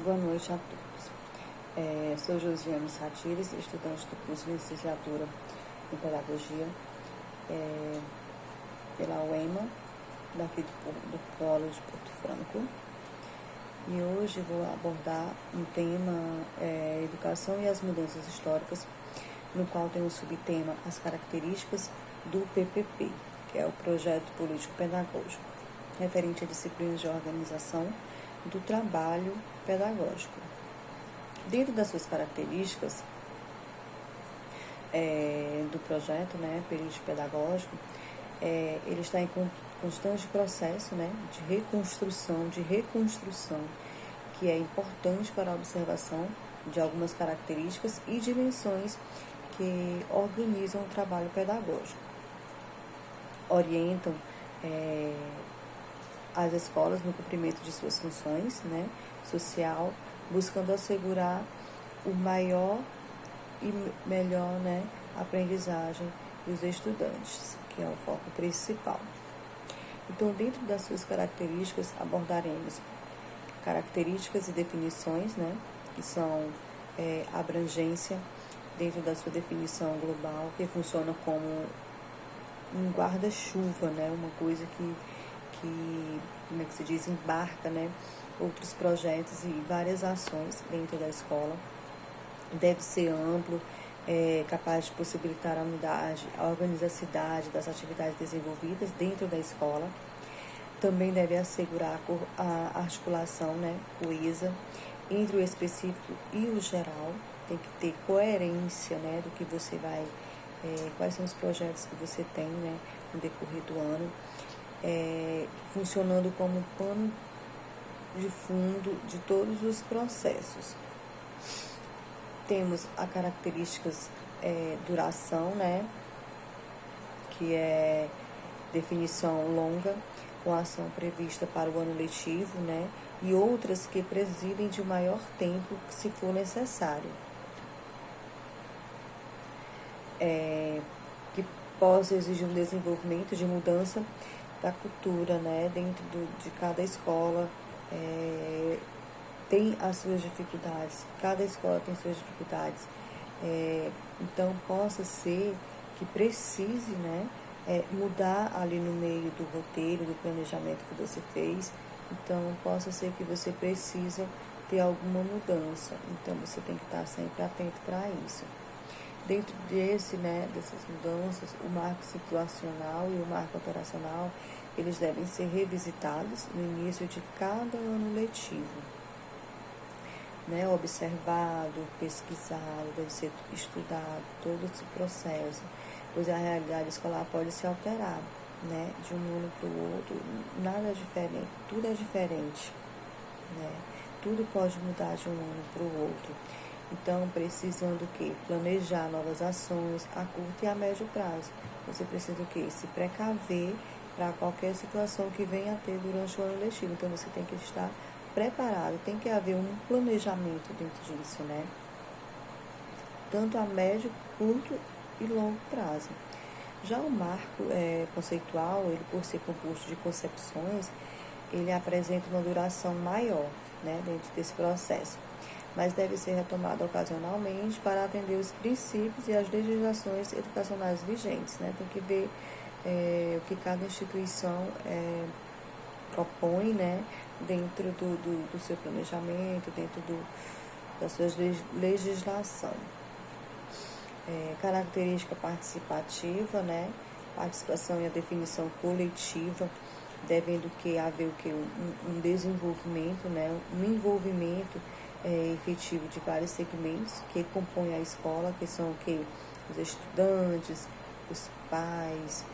Boa noite a todos. Sou Josiane Satires, estudante do curso de licenciatura em Pedagogia pela UEMA, daqui do Polo de Porto Franco. E hoje vou abordar um tema, Educação e as Mudanças Históricas, no qual tem o subtema As Características do PPP, que é o Projeto Político Pedagógico, referente a disciplinas de organização do trabalho pedagógico. Dentro das suas características do projeto, político pedagógico, ele está em constante processo, de reconstrução, que é importante para a observação de algumas características e dimensões que organizam o trabalho pedagógico. Orientam as escolas no cumprimento de suas funções, social, buscando assegurar o maior e melhor, aprendizagem dos estudantes, que é o foco principal. Então, dentro das suas características, abordaremos características e definições, que são abrangência, dentro da sua definição global, que funciona como um guarda-chuva, uma coisa que como é que se diz, embarca, outros projetos e várias ações dentro da escola. Deve ser amplo, capaz de possibilitar a unidade, a organizacidade das atividades desenvolvidas dentro da escola. Também deve assegurar a articulação, coesa, entre o específico e o geral. Tem que ter coerência, do que você vai, quais são os projetos que você tem, no decorrer do ano. Funcionando como pano de fundo de todos os processos. Temos as características duração, que é definição longa, com ação prevista para o ano letivo, e outras que presidem de maior tempo, se for necessário. Que possa exigir um desenvolvimento de mudança da cultura, dentro de cada escola. Tem as suas dificuldades, cada escola tem suas dificuldades, então possa ser que precise, mudar ali no meio do roteiro, do planejamento que você fez, então possa ser que você precisa ter alguma mudança, então você tem que estar sempre atento para isso. Dentro dessas mudanças, o marco situacional e o marco operacional, eles devem ser revisitados no início de cada ano letivo. Observado, pesquisado, deve ser estudado todo esse processo, pois a realidade escolar pode se alterar, de um ano para o outro, nada é diferente, tudo é diferente, tudo pode mudar de um ano para o outro. Então, precisando o quê? Planejar novas ações a curto e a médio prazo. Você precisa o quê? Se precaver para qualquer situação que venha a ter durante o ano letivo. Então, você tem que estar preparado, tem que haver um planejamento dentro disso, tanto a médio, curto e longo prazo. Já o marco conceitual, ele por ser composto de concepções, ele apresenta uma duração maior, dentro desse processo, mas deve ser retomado ocasionalmente para atender os princípios e as legislações educacionais vigentes, Tem que ver o que cada instituição propõe, dentro do seu planejamento, dentro da sua legislação. Característica participativa, participação e a definição coletiva, devendo haver um desenvolvimento, um envolvimento efetivo de vários segmentos que compõem a escola, que são os estudantes, os pais,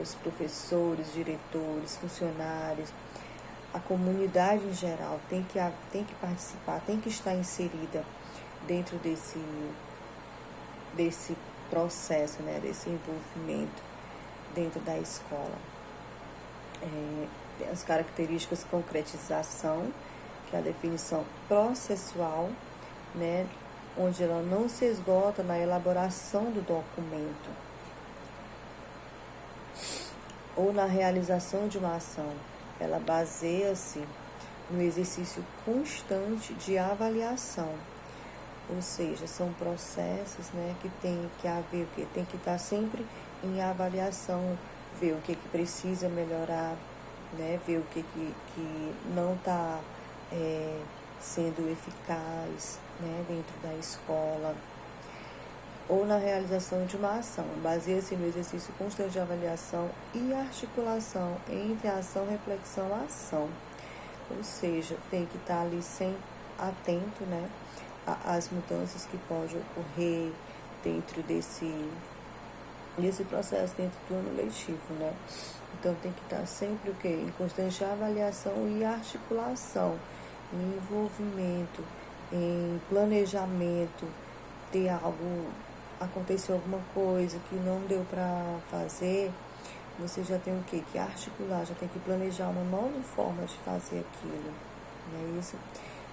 os professores, diretores, funcionários, a comunidade em geral tem que participar, tem que estar inserida dentro desse processo, desse envolvimento dentro da escola. As características concretização, que é a definição processual, onde ela não se esgota na elaboração do documento ou na realização de uma ação. Ela baseia-se no exercício constante de avaliação. Ou seja, são processos, né, que tem que haver, que tem que estar sempre em avaliação, ver o que precisa melhorar, né, ver o que não está sendo eficaz, né, dentro da escola, ou na realização de uma ação. Baseia-se no exercício constante de avaliação e articulação entre a ação, reflexão e ação. Ou seja, tem que estar ali sempre atento, né, às mudanças que podem ocorrer dentro desse processo, dentro do ano letivo, né? Então tem que estar sempre o quê? Em constante avaliação e articulação, em envolvimento, em planejamento, ter algo, aconteceu alguma coisa que não deu para fazer, você já tem o quê? Que articular, já tem que planejar uma nova forma de fazer aquilo, não é isso?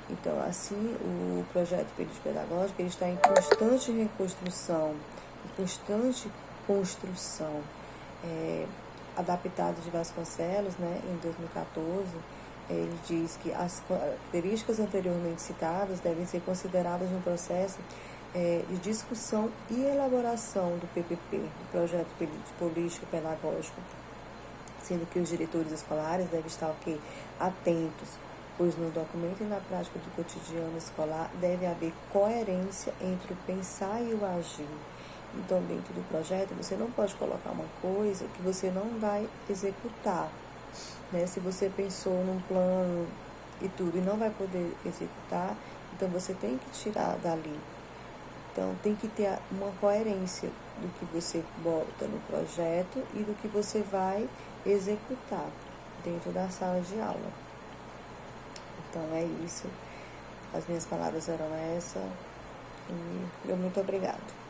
Então, assim, o projeto pedagógico ele está em constante reconstrução, em constante construção. Adaptado de Vasconcelos, né, em 2014, ele diz que as características anteriormente citadas devem ser consideradas no processo de discussão e elaboração do PPP, do Projeto Político Pedagógico, sendo que os diretores escolares devem estar atentos, pois no documento e na prática do cotidiano escolar deve haver coerência entre o pensar e o agir. Então, dentro do projeto, você não pode colocar uma coisa que você não vai executar, né? Se você pensou num plano e tudo e não vai poder executar, então você tem que tirar dali. Então, tem que ter uma coerência do que você bota no projeto e do que você vai executar dentro da sala de aula. Então, é isso. As minhas palavras eram essas. E muito obrigada.